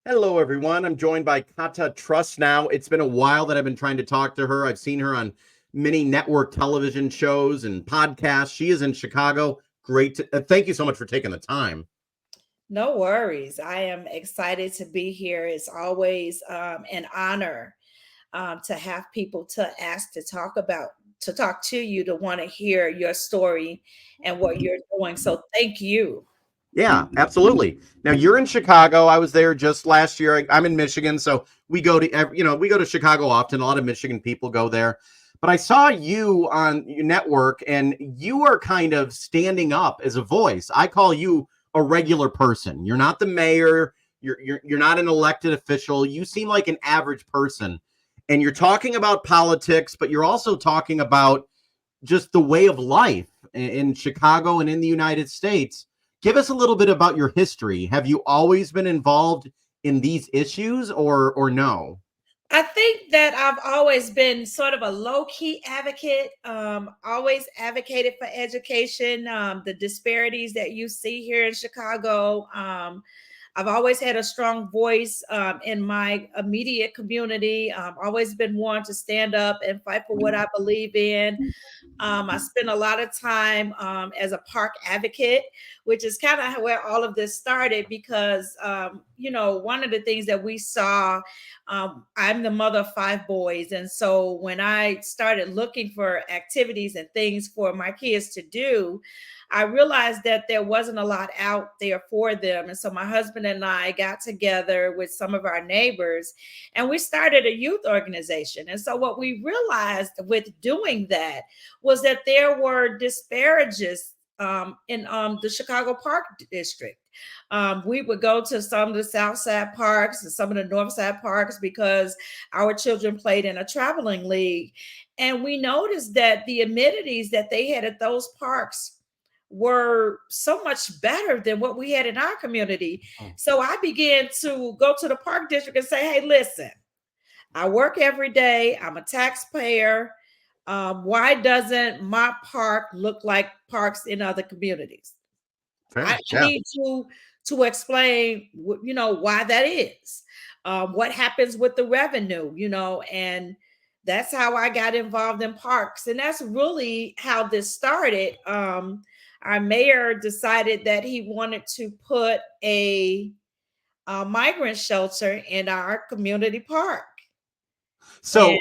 Hello, everyone. I'm joined by Cate Truss now. It's been a while that I've been trying to talk to her. I've seen her on many network television shows and podcasts. She is in Chicago. Thank you so much for taking the time. No worries. I am excited to be here. It's always an honor to have people to ask to talk to you, to want to hear your story and what you're doing. So thank you. Yeah, absolutely. Now you're in Chicago. I was there just last year. I'm in Michigan, so we go to Chicago often. A lot of Michigan people go there. But I saw you on your network, and you are kind of standing up as a voice. I call you a regular person. You're not the mayor. You're not an elected official. You seem like an average person, and you're talking about politics, but you're also talking about just the way of life in Chicago and in the United States. Give us a little bit about your history. Have you always been involved in these issues or no? I think that I've always been sort of a low key advocate, always advocated for education, the disparities that you see here in Chicago. I've always had a strong voice in my immediate community. Always been one to stand up and fight for what I believe in. I spent a lot of time as a park advocate, which is kind of where all of this started because, one of the things that we saw, I'm the mother of 5 boys. And so when I started looking for activities and things for my kids to do, I realized that there wasn't a lot out there for them. And so my husband and I got together with some of our neighbors and we started a youth organization. And so what we realized with doing that was that there were disparages in the Chicago Park District. We would go to some of the South Side parks and some of the North Side parks because our children played in a traveling league. And we noticed that the amenities that they had at those parks were so much better than what we had in our community. So I began to go to the park district and say, hey, listen, I work every day. I'm a taxpayer. Why doesn't my park look like parks in other communities? Fair. I need to explain, why that is. What happens with the revenue, and that's how I got involved in parks, and that's really how this started. Our mayor decided that he wanted to put a migrant shelter in our community park. There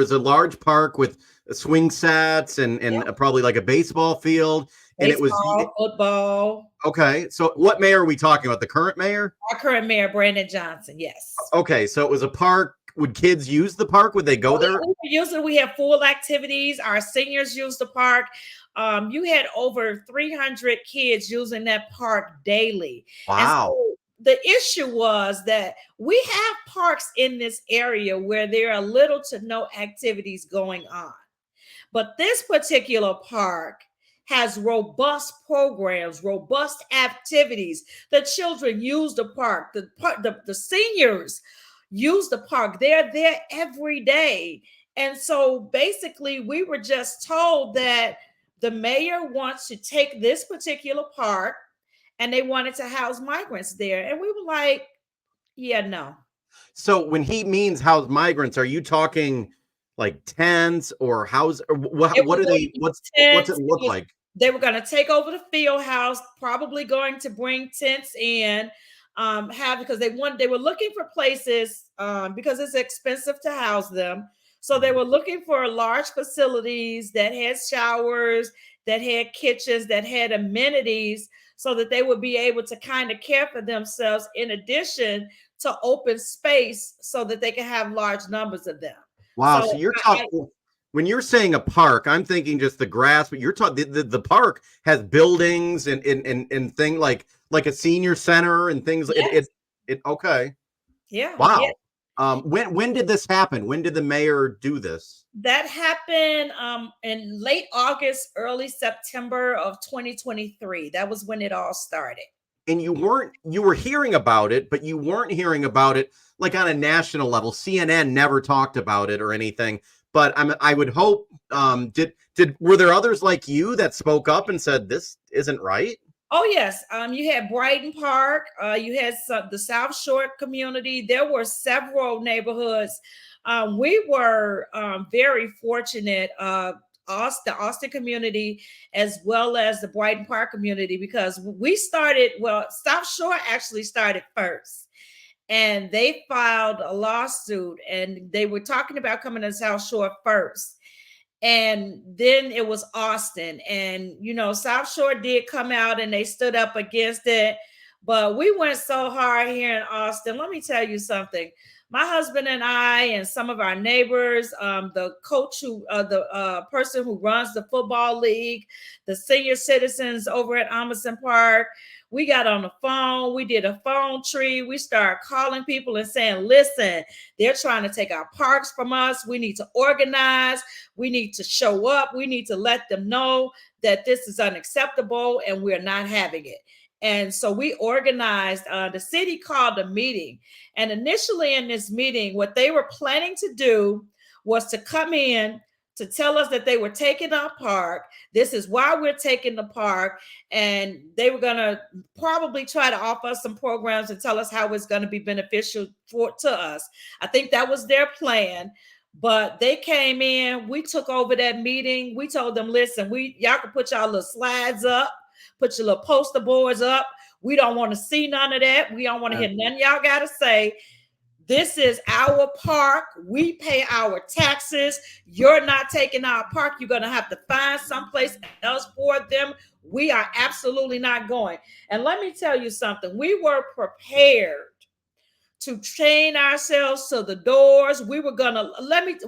is a large park with swing sets and probably like a baseball field, and it was Baseball, football. okay. So what mayor are we talking about? The current mayor? Our current mayor, Brandon Johnson. Yes. Okay, so it was a park. Would kids use the park? Would they go there? We have full activities. Our seniors use the park. You had over 300 kids using that park daily. Wow. And so the issue was that we have parks in this area where there are little to no activities going on. But this particular park has robust programs, robust activities. The children use the park, the seniors use the park. They're there every day. And so basically, we were just told that the mayor wants to take this particular park and they wanted to house migrants there. And we were like, yeah, no. So when he means house migrants, are you talking like tents or house? Or what are they? What's it look like? They were going to take over the field house, probably going to bring tents in, because they were looking for places because it's expensive to house them. So they were looking for large facilities that had showers, that had kitchens, that had amenities, so that they would be able to kind of care for themselves in addition to open space so that they can have large numbers of them. Wow. So you're talking, when you're saying a park, I'm thinking just the grass, but you're talking the park has buildings and thing like a senior center and things. Yes. Okay. Yeah. Wow. Yeah. When did this happen? When did the mayor do this? That happened in late August, early September of 2023. That was when it all started. And you were hearing about it, but you weren't hearing about it like on a national level. CNN never talked about it or anything. But I would hope, were there others like you that spoke up and said, this isn't right? Oh yes, you had Brighton Park, you had the South Shore community. There were several neighborhoods. We were very fortunate, the Austin community, as well as the Brighton Park community, because we started. Well, South Shore actually started first, and they filed a lawsuit, and they were talking about coming to South Shore first, and then it was Austin. And South Shore did come out and they stood up against it, but we went so hard here in Austin. Let me tell you something. My husband and I and some of our neighbors, the coach the person who runs the football league, the senior citizens over at Amerson Park, we got on the phone. We did a phone tree. We started calling people and saying, listen, they're trying to take our parks from us. We need to organize. We need to show up. We need to let them know that this is unacceptable and we're not having it. And so we organized, the city called a meeting. And initially in this meeting, what they were planning to do was to come in to tell us that they were taking our park. This is why we're taking the park. And they were going to probably try to offer us some programs and tell us how it's going to be beneficial to us. I think that was their plan. But they came in, we took over that meeting. We told them, listen, y'all can put y'all little slides up, put your little poster boards up. We don't want to see none of that. We don't want to hear none y'all got to say. This is our park. We pay our taxes. You're not taking our park. You're going to have to find someplace else for them. We are absolutely not going. And let me tell you something. We were prepared to chain ourselves to the doors. We were gonna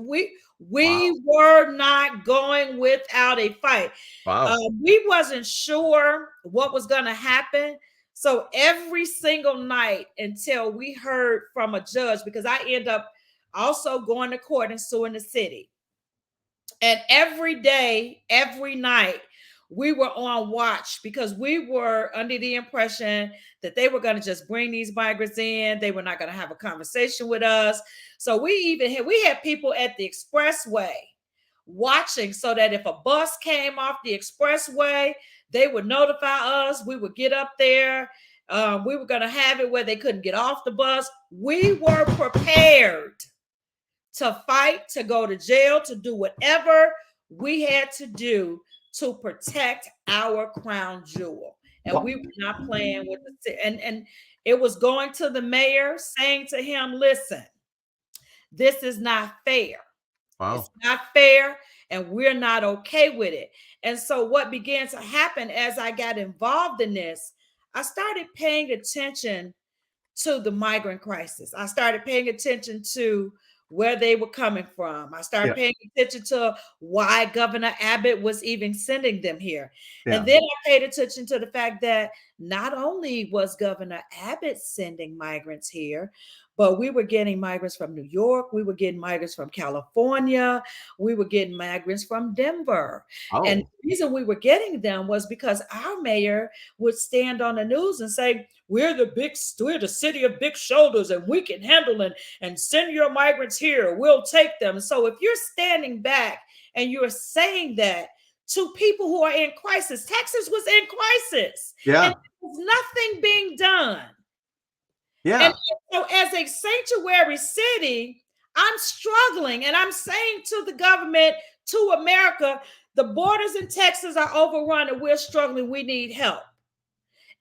we were not going without a fight. Wow. We wasn't sure what was gonna happen. So every single night until we heard from a judge, because I end up also going to court and suing the city. And every day, every night, we were on watch because we were under the impression that they were going to just bring these migrants in. They were not going to have a conversation with us. So we had people at the expressway watching, so that if a bus came off the expressway, they would notify us. We would get up there. We were going to have it where they couldn't get off the bus. We were prepared to fight, to go to jail, to do whatever we had to do to protect our crown jewel. And we were not playing with the and it was going to the mayor, saying to him, listen, this is not fair. Wow. It's not fair, and we're not okay with it. And so what began to happen as I got involved in this, I started paying attention to the migrant crisis. I started paying attention to where they were coming from. I started paying attention to why Governor Abbott was even sending them here. And then I paid attention to the fact that not only was Governor Abbott sending migrants here, but we were getting migrants from New York. We were getting migrants from California. We were getting migrants from Denver. And the reason we were getting them was because our mayor would stand on the news and say, we're the city of big shoulders, and we can handle it, and send your migrants here. We'll take them. So if you're standing back and you're saying that to people who are in crisis, Texas was in crisis. Yeah. And there was nothing being done. Yeah. And so as a sanctuary city, I'm struggling, and I'm saying to the government, to America, the borders in Texas are overrun and we're struggling. We need help.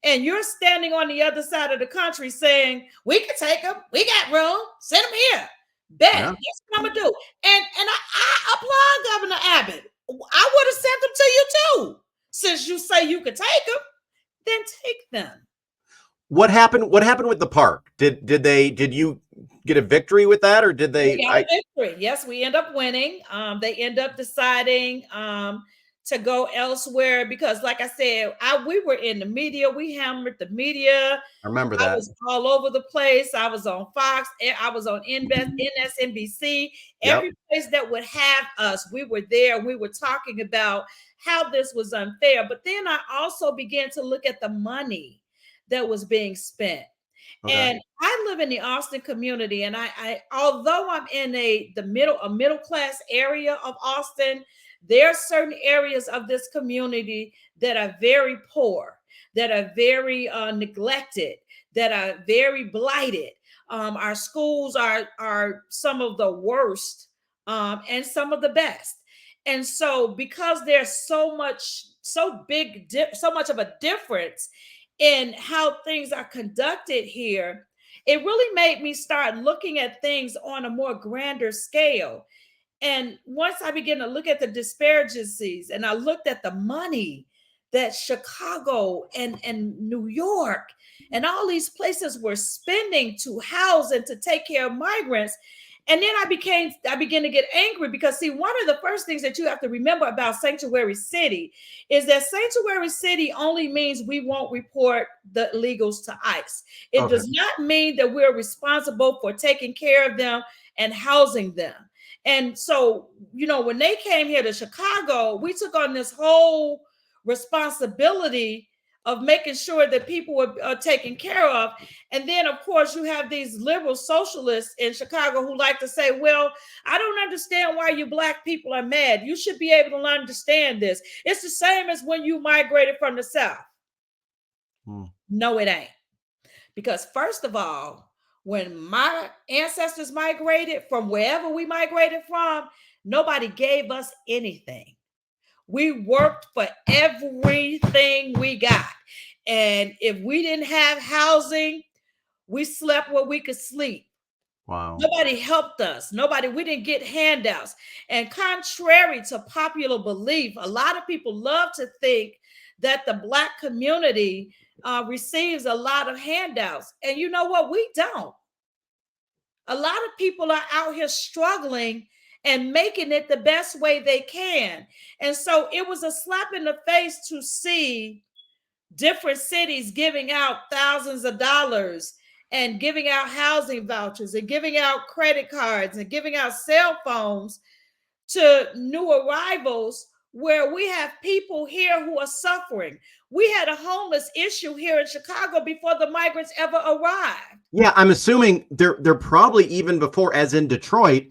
And you're standing on the other side of the country saying, we can take them. We got room. Send them here. Bet. That's what I'm going to do. And I applaud Governor Abbott. I would have sent them to you too. Since you say you could take them, then take them. What happened with the park? Did you get a victory with that, or did they? We got a victory. Yes, we end up winning. They end up deciding to go elsewhere because, like I said, we were in the media. We hammered the media. I remember that. I was all over the place. I was on Fox. I was on NSNBC. Every place that would have us, we were there. We were talking about how this was unfair. But then I also began to look at the money that was being spent. And I live in the Austin community, and I although I'm in a middle class area of Austin, there are certain areas of this community that are very poor. that are very neglected, that are very blighted. Our schools are some of the worst and some of the best. And so, because there's so much of a difference in how things are conducted here, it really made me start looking at things on a more grander scale. And once I began to look at the disparities and I looked at the money that Chicago and New York and all these places were spending to house and to take care of migrants. And then I began to get angry because, see, one of the first things that you have to remember about sanctuary city is that sanctuary city only means we won't report the illegals to ICE. It does not mean that we're responsible for taking care of them and housing them. And so, when they came here to Chicago, we took on this whole responsibility of making sure that people were taken care of. And then, of course, you have these liberal socialists in Chicago who like to say, well, I don't understand why you Black people are mad. You should be able to understand this. It's the same as when you migrated from the South. No, it ain't. Because first of all, when my ancestors migrated from wherever we migrated from, nobody gave us anything. We worked for everything we got. And if we didn't have housing, we slept where we could sleep. Wow. Nobody helped us. We didn't get handouts. And contrary to popular belief, a lot of people love to think that the Black community receives a lot of handouts. And you know what? We don't. A lot of people are out here struggling and making it the best way they can. And so it was a slap in the face to see different cities giving out thousands of dollars and giving out housing vouchers and giving out credit cards and giving out cell phones to new arrivals, where we have people here who are suffering. We had a homeless issue here in Chicago before the migrants ever arrived. Yeah, I'm assuming they're probably even before, as in Detroit.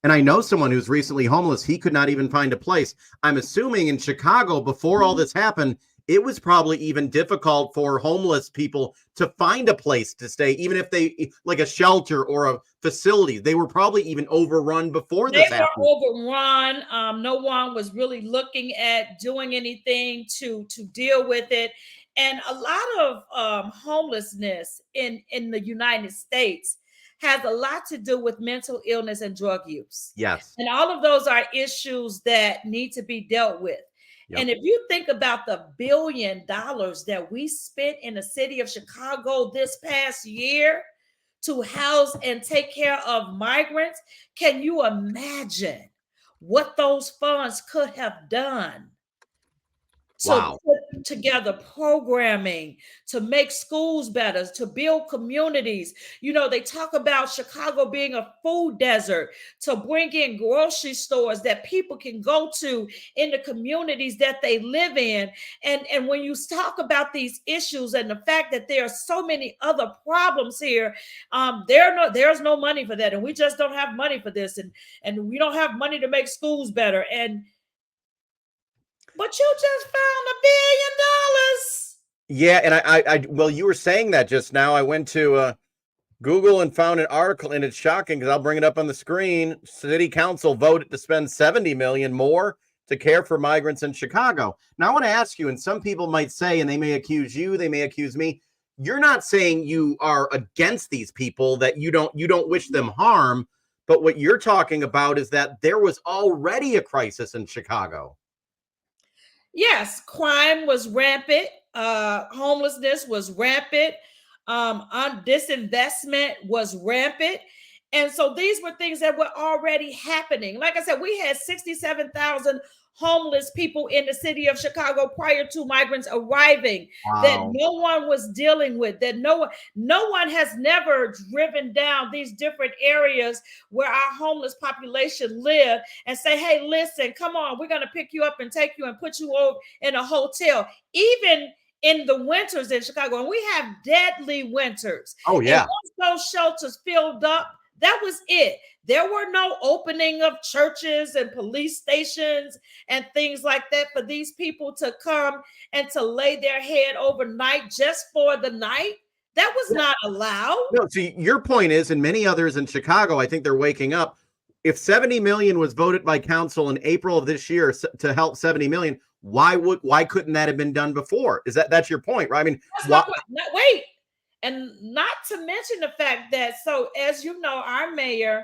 And I know someone who's recently homeless. He could not even find a place. I'm assuming in Chicago, before all this happened, it was probably even difficult for homeless people to find a place to stay, even if they, like a shelter or a facility. They were probably even overrun before this happened. They were overrun. No one was really looking at doing anything to deal with it. And a lot of homelessness in the United States has a lot to do with mental illness and drug use. Yes. And all of those are issues that need to be dealt with. Yep. And if you think about the $1 billion that we spent in the city of Chicago this past year to house and take care of migrants, can you imagine what those funds could have done to put together programming, to make schools better, to build communities? They talk about Chicago being a food desert, to bring in grocery stores that people can go to in the communities that they live in. And when you talk about these issues and the fact that there are so many other problems here, there's no money for that. And we just don't have money for this. And we don't have money to make schools better. But you just found $1 billion. Yeah, and I well, you were saying that just now. I went to Google and found an article, and it's shocking because I'll bring it up on the screen. City Council voted to spend $70 million more to care for migrants in Chicago. Now, I want to ask you, and some people might say, and they may accuse you, they may accuse me, you're not saying you are against these people, that you don't wish them harm, but what you're talking about is that there was already a crisis in Chicago. Yes, crime was rampant. Homelessness was rampant. Disinvestment was rampant. And so these were things that were already happening. Like I said, we had 67,000 homeless people in the city of Chicago prior to migrants arriving. Wow. That no one was dealing with, that no one has never driven down these different areas where our homeless population live and say, hey, listen, come on, we're going to pick you up and take you and put you over in a hotel. Even in the winters in Chicago, and we have deadly winters. Oh, yeah. And once those shelters filled up, That was it. There were no opening of churches and police stations and things like that for these people to come and to lay their head overnight just for the night. That was not allowed. No, see, your point is, and many others in Chicago, I think they're waking up. If 70 million was voted by council in April of this year to help 70 million, why couldn't that have been done before? That's your point, right? I mean, that's my point. No, wait. And not to mention the fact that, so as you know, our mayor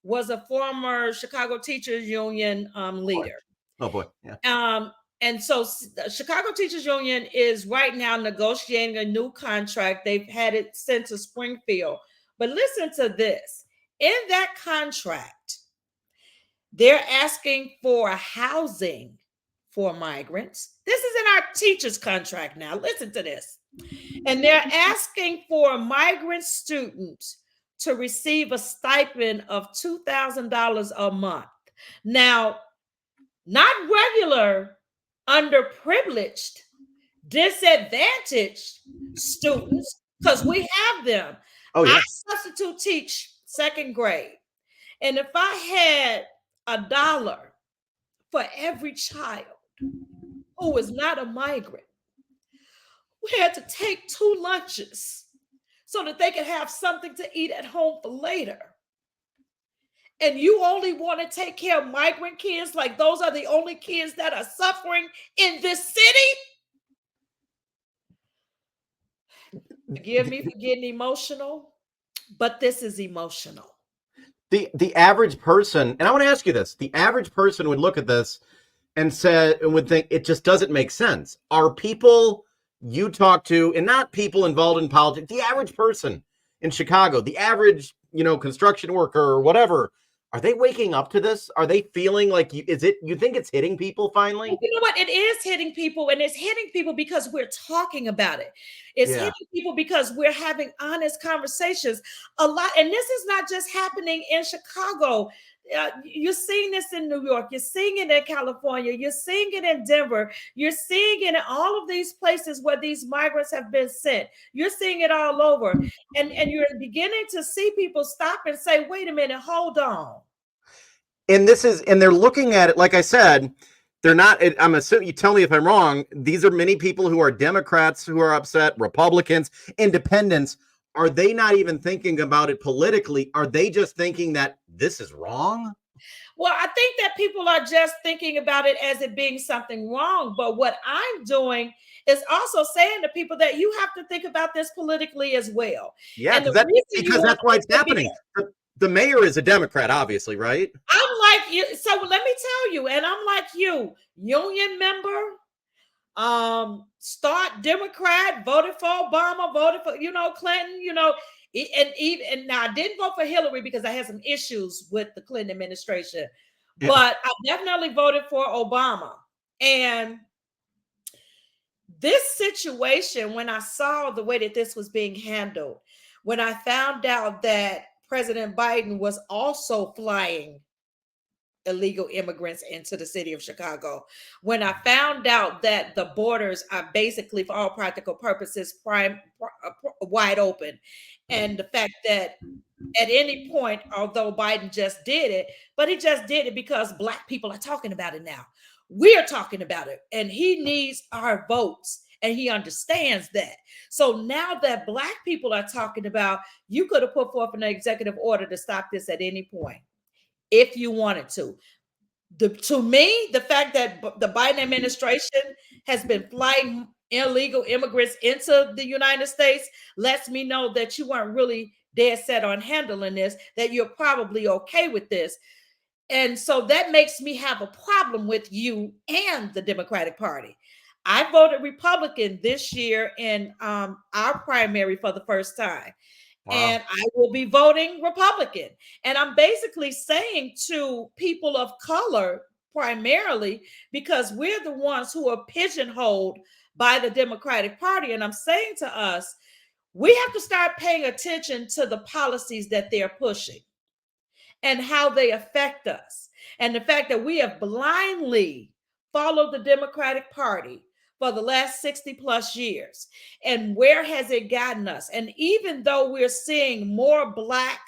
was a former Chicago Teachers Union leader. Oh boy. Yeah. And so the Chicago Teachers Union is right now negotiating a new contract. They've had it sent to Springfield. But listen to this. In that contract, they're asking for housing for migrants. This is in our teachers' contract now. Listen to this. And they're asking for migrant students to receive a stipend of $2,000 a month. Now, not regular, underprivileged, disadvantaged students, because we have them. Oh, yeah. I substitute teach second grade. And if I had $1 for every child who is not a migrant, we had to take 2 lunches so that they could have something to eat at home for later. And you only want to take care of migrant kids like those are the only kids that are suffering in this city? Forgive me for getting emotional, but this is emotional. The average person, and I want to ask you this, the average person would look at this and would think it just doesn't make sense. Are people you talk to, and not people involved in politics, the average person in Chicago, the average, construction worker or whatever, are they waking up to this? Are they feeling like you think it's hitting people finally? You know what? It is hitting people, and it's hitting people because we're talking about it. It's hitting people because we're having honest conversations a lot. And this is not just happening in Chicago. You're seeing this in New York. You're seeing it in California. You're seeing it in Denver. You're seeing it in all of these places where these migrants have been sent. You're seeing it all over. And you're beginning to see people stop and say, wait a minute, hold on. And they're looking at it, like I said, they're not, I'm assuming, you tell me if I'm wrong, these are many people who are Democrats who are upset, Republicans, independents. Are they not even thinking about it politically? Are they just thinking that this is wrong? Well, I think that people are just thinking about it as it being something wrong. But what I'm doing is also saying to people that you have to think about this politically as well. Yeah, because that's why it's happening. The mayor is a Democrat, obviously, right? I'm like you. So let me tell you, and I'm like you, union member, start Democrat, voted for Obama, voted for, Clinton, and now I didn't vote for Hillary because I had some issues with the Clinton administration, but I definitely voted for Obama. And this situation, when I saw the way that this was being handled, when I found out that President Biden was also flying illegal immigrants into the city of Chicago, when I found out that the borders are basically, for all practical purposes, wide open, and the fact that at any point, although Biden just did it, but he just did it because Black people are talking about it now. We're talking about it, and he needs our votes. And he understands that. So now that Black people are talking about, you could have put forth an executive order to stop this at any point if you wanted to. To me, the fact that the Biden administration has been flying illegal immigrants into the United States lets me know that you weren't really dead set on handling this, that you're probably okay with this. And so that makes me have a problem with you and the Democratic Party. I voted Republican this year in our primary for the first time. Wow. And I will be voting Republican. And I'm basically saying to people of color, primarily, because we're the ones who are pigeonholed by the Democratic Party. And I'm saying to us, we have to start paying attention to the policies that they're pushing and how they affect us. And the fact that we have blindly followed the Democratic Party for the last 60 plus years. And where has it gotten us? And even though we're seeing more Black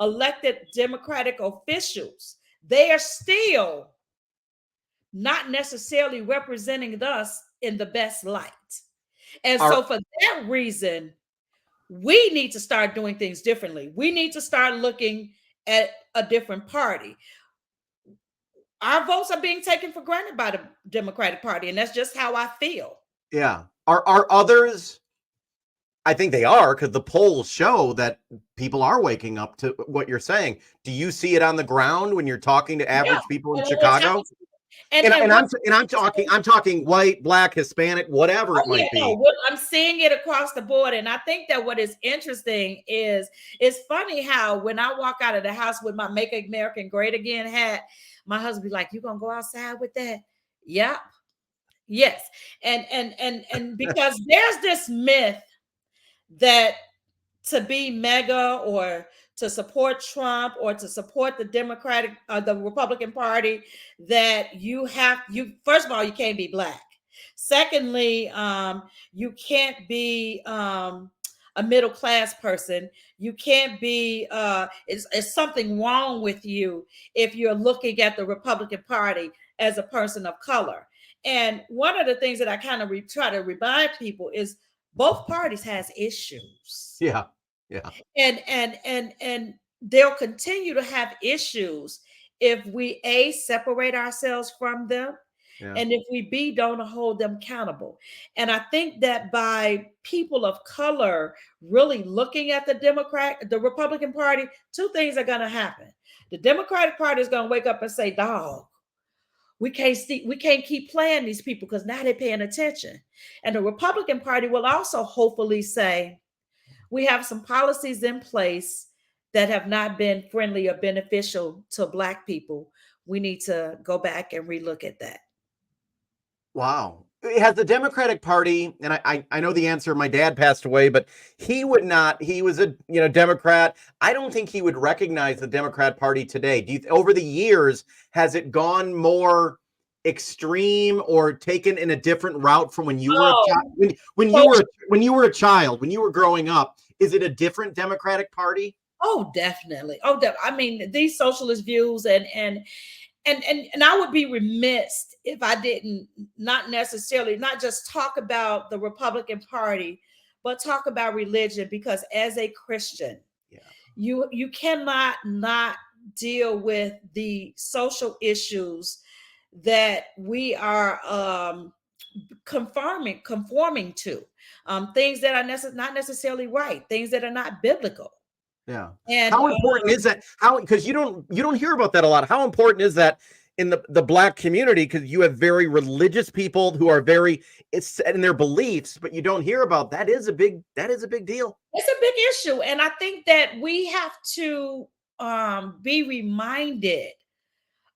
elected Democratic officials, they are still not necessarily representing us in the best light. And so for that reason, we need to start doing things differently. We need to start looking at a different party. Our votes are being taken for granted by the Democratic Party, and that's just how I feel. Yeah. Are others? I think they are, because the polls show that people are waking up to what you're saying. Do you see it on the ground when you're talking to average people in Chicago? I'm talking white, black, Hispanic, whatever it might be. I'm seeing it across the board. And I think that what is interesting is it's funny how when I walk out of the house with my Make America Great Again hat, my husband be like, "You gonna go outside with that?" Yep. Yes. And because there's this myth that to be MAGA or to support Trump or to support the the Republican Party, that first of all, you can't be black. Secondly, you can't be a middle class person. You can't be, it's something wrong with you if you're looking at the Republican Party as a person of color. And one of the things that I kind of try to remind people is both parties has issues. Yeah. And they'll continue to have issues if we separate ourselves from them, and if we don't hold them accountable. And I think that by people of color really looking at the Republican Party, two things are going to happen. The Democratic Party is going to wake up and say, "Dog, we can't keep playing these people because now they're paying attention." And the Republican Party will also hopefully say, "We have some policies in place that have not been friendly or beneficial to Black people. We need to go back and relook at that." Wow. Has the Democratic Party, and I know the answer, my dad passed away, but he was a Democrat. I don't think he would recognize the Democrat Party today. Over the years, has it gone more extreme or taken in a different route from when you were a child? When you were a child, when you were growing up, is it a different Democratic Party? Oh, definitely. I mean, these socialist views and I would be remiss if I didn't not just talk about the Republican Party, but talk about religion, because as a Christian, you cannot not deal with the social issues that we are conforming to, things that are not necessarily right, things that are not biblical. Yeah. And how important is that? Because you don't hear about that a lot. How important is that in the Black community? Because you have very religious people who are very set in their beliefs, but you don't hear about that. Is a big deal. It's a big issue, and I think that we have to be reminded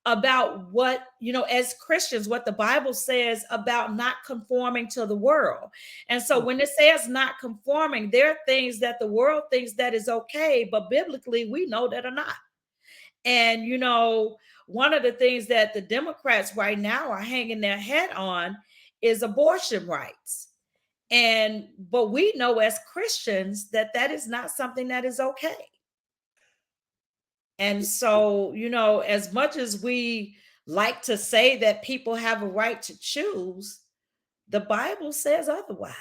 about what, as Christians, what the Bible says about not conforming to the world. And so when it says not conforming, there are things that the world thinks that is okay, but biblically we know that are not. And, one of the things that the Democrats right now are hanging their head on is abortion rights. But we know as Christians that is not something that is okay. And so, as much as we like to say that people have a right to choose, the Bible says otherwise.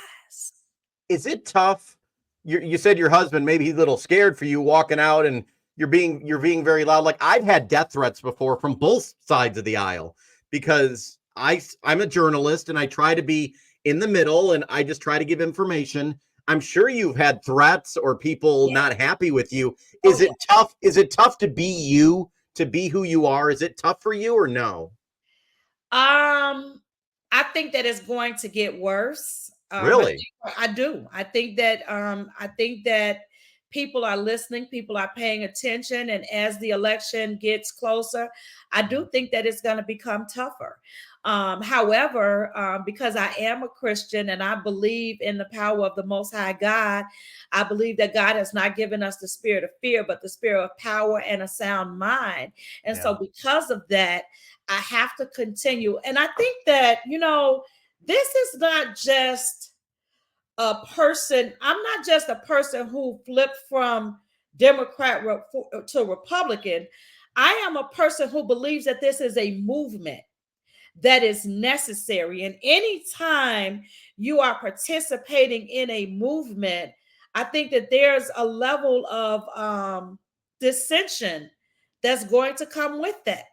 Is it tough? You said your husband, maybe he's a little scared for you walking out and you're being very loud. Like, I've had death threats before from both sides of the aisle, because I'm a journalist and I try to be in the middle and I just try to give information. I'm sure you've had threats or people not happy with you. Is it tough? Is it tough to be you, to be who you are? Is it tough for you or no? I think that it's going to get worse. Really? I do. I think that people are listening, people are paying attention, and as the election gets closer, I do think that it's going to become tougher. However, because I am a Christian and I believe in the power of the Most High God, I believe that God has not given us the spirit of fear, but the spirit of power and a sound mind. And so because of that, I have to continue. And I think that, this is not just a person. I'm not just a person who flipped from Democrat to Republican. I am a person who believes that this is a movement that is necessary. And anytime you are participating in a movement, I think that there's a level of dissension that's going to come with that.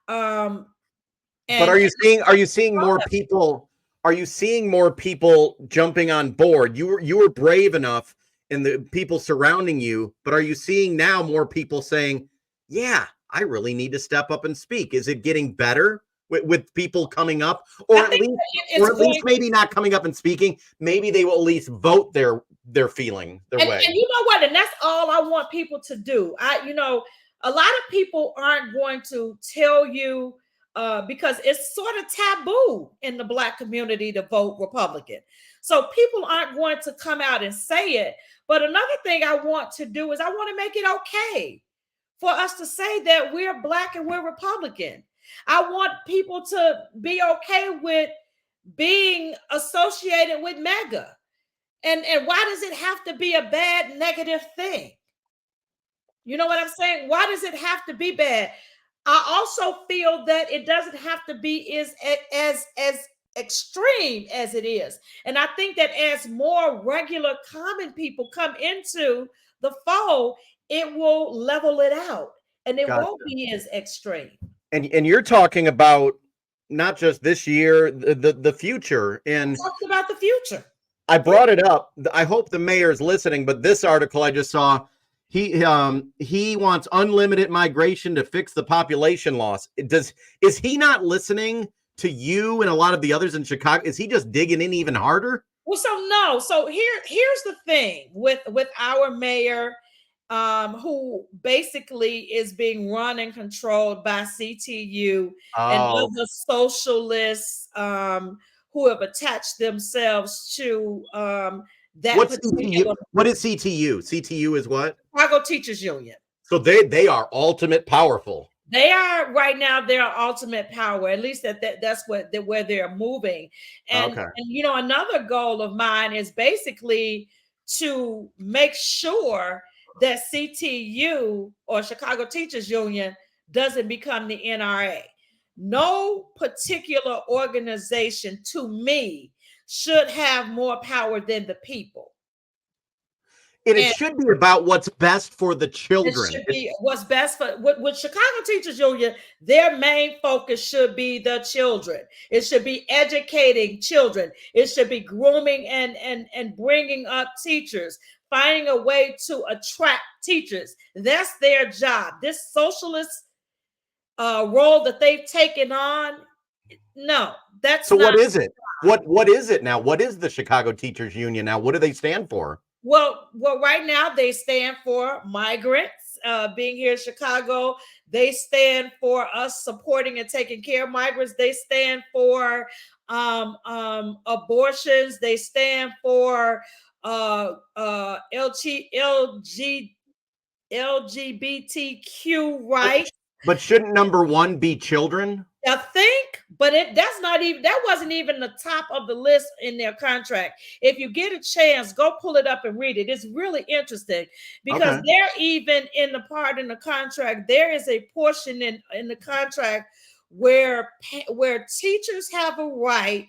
But are you seeing more people? Are you seeing more people jumping on board? You were brave enough and the people surrounding you, but are you seeing now more people saying, "Yeah, I really need to step up and speak"? Is it getting better with people coming up, or at least maybe not coming up and speaking? Maybe they will at least vote their feeling their way. And you know what? And that's all I want people to do. A lot of people aren't going to tell you because it's sort of taboo in the Black community to vote Republican. So people aren't going to come out and say it. But another thing I want to do is I want to make it okay for us to say that we're Black and we're Republican. I want people to be okay with being associated with MAGA. And why does it have to be a bad, negative thing? You know what I'm saying? Why does it have to be bad? I also feel that it doesn't have to be as extreme as it is. And I think that as more regular common people come into the fold, it will level it out and it won't be as extreme. And you're talking about not just this year, the future. And talking about the future. I brought it up. I hope the mayor is listening, but this article I just saw, he wants unlimited migration to fix the population loss. Is he not listening to you and a lot of the others in Chicago? Is he just digging in even harder? Well, so here's the thing with our mayor, who basically is being run and controlled by CTU and other socialists who have attached themselves to that. What is CTU? CTU is what? Chicago Teachers Union. So they are ultimate powerful. They are right now. They're ultimate power. At least that's where they're moving. And another goal of mine is basically to make sure that CTU or Chicago Teachers Union doesn't become the NRA. No particular organization, to me, should have more power than the people. It should be about what's best for the children. It should be what's best for with Chicago Teachers Union. Their main focus should be the children. It should be educating children. It should be grooming and bringing up teachers, finding a way to attract teachers. That's their job. This socialist role that they've taken on, no, that's so. What is it? What is it now? What is the Chicago Teachers Union now? What do they stand for? Well, right now they stand for migrants being here in Chicago. They stand for us supporting and taking care of migrants. They stand for abortions. They stand for LGBTQ rights. But shouldn't number one be children? I think, but that wasn't even the top of the list in their contract. If you get a chance, go pull it up and read it. It's really interesting because they're even in the part in the contract. There is a portion in the contract where teachers have a right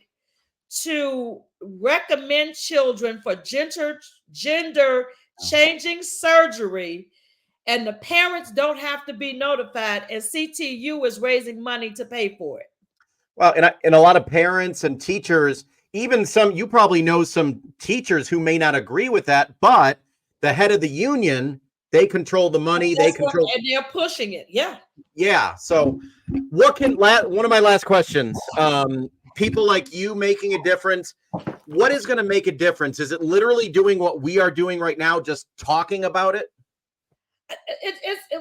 to recommend children for gender changing surgery. And the parents don't have to be notified, and CTU is raising money to pay for it. Well, and a lot of parents and teachers, even you probably know some teachers who may not agree with that, but the head of the union, they control the money. And they're pushing it. Yeah. Yeah. So one of my last questions, people like you making a difference. What is going to make a difference? Is it literally doing what we are doing right now, just talking about it?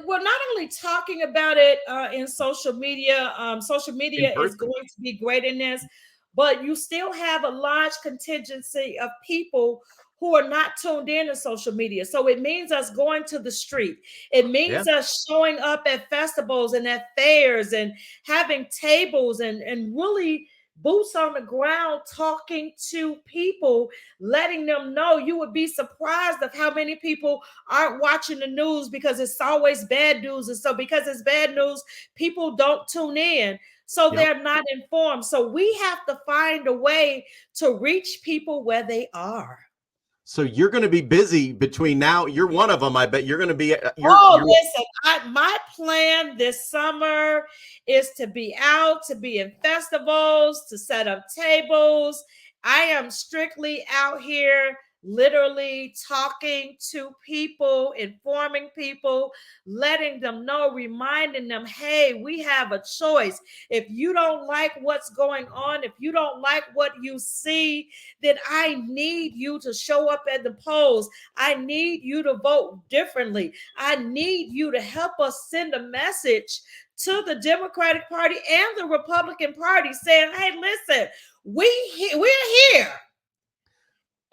We're not only talking about it in social media. Social media is going to be great in this, but you still have a large contingency of people who are not tuned in to social media. So it means us going to the street. It means us showing up at festivals and at fairs and having tables and really boots on the ground, talking to people, letting them know. You would be surprised of how many people aren't watching the news because it's always bad news. And so because it's bad news, people don't tune in. So they're not informed. So we have to find a way to reach people where they are. So you're going to be busy between now. You're one of them. I bet you're going to be. Listen, my plan this summer is to be out, to be in festivals, to set up tables. I am strictly out here, literally talking to people, informing people, letting them know, reminding them, hey, we have a choice. If you don't like what's going on, if you don't like what you see, then I need you to show up at the polls. I need you to vote differently. I need you to help us send a message to the Democratic Party and the Republican Party saying, hey, listen, we're here.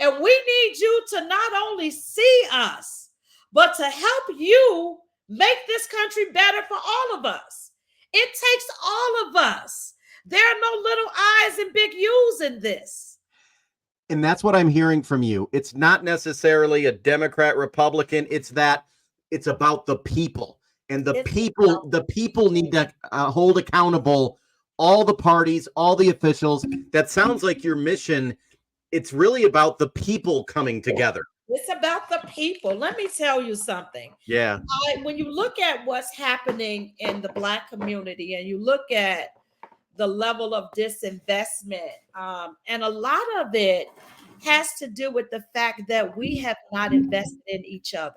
And we need you to not only see us, but to help you make this country better for all of us. It takes all of us. There are no little I's and big U's in this. And that's what I'm hearing from you. It's not necessarily a Democrat, Republican. It's about the people. And the people need to hold accountable all the parties, all the officials. That sounds like your mission. It's really about the people coming together. It's about the people. Let me tell you something. Yeah. When you look at what's happening in the Black community and you look at the level of disinvestment, and a lot of it has to do with the fact that we have not invested in each other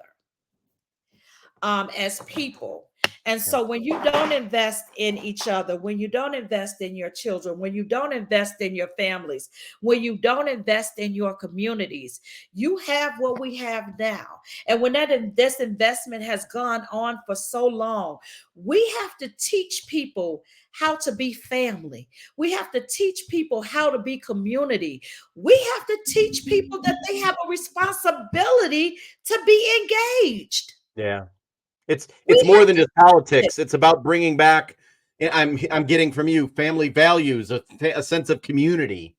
as people. And so when you don't invest in each other, when you don't invest in your children, when you don't invest in your families, when you don't invest in your communities, you have what we have now. And when this investment has gone on for so long, we have to teach people how to be family. We have to teach people how to be community. We have to teach people that they have a responsibility to be engaged. Yeah. It's more than just politics. It's about bringing back, I'm getting from you, family values, a sense of community.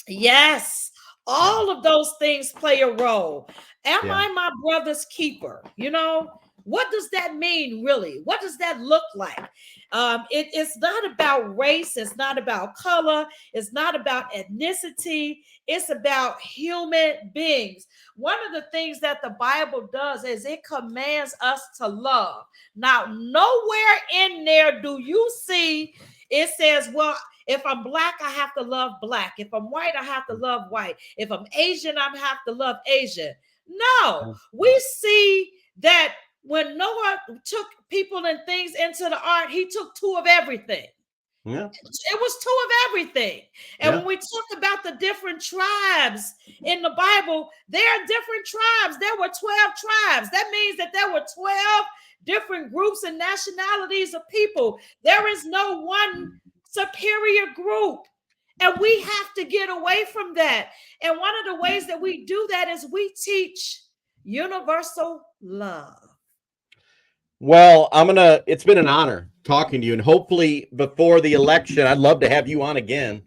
Yes, all of those things play a role. Am I my brother's keeper? You know, what does that mean, really? What does that look like? It's not about race. It's not about color. It's not about ethnicity. It's about human beings. One of the things that the Bible does is it commands us to love. Now, nowhere in there do you see it says, well, if I'm Black, I have to love Black. If I'm white, I have to love white. If I'm Asian, I have to love Asian. No, we see that when Noah took people and things into the ark, he took two of everything. Yeah. It was two of everything. And when we talk about the different tribes in the Bible, there are different tribes. There were 12 tribes. That means that there were 12 different groups and nationalities of people. There is no one superior group. And we have to get away from that. And one of the ways that we do that is we teach universal love. Well, it's been an honor talking to you. And hopefully before the election, I'd love to have you on again.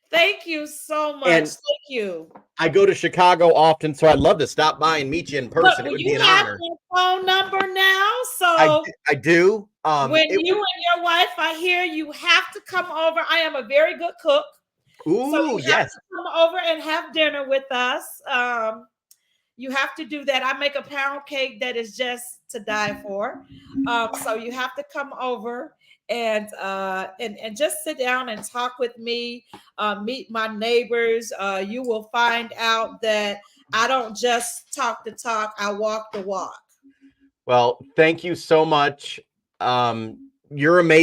Thank you so much. Thank you. I go to Chicago often, so I'd love to stop by and meet you in person. It would be an honor. You have your phone number now, so I do. When you and your wife are here, you have to come over. I am a very good cook. Ooh, so you have to come over and have dinner with us. You have to do that. I make a pound cake that is just to die for. So you have to come over and just sit down and talk with me, meet my neighbors. You will find out that I don't just talk the talk, I walk the walk. Well, thank you so much. You're amazing.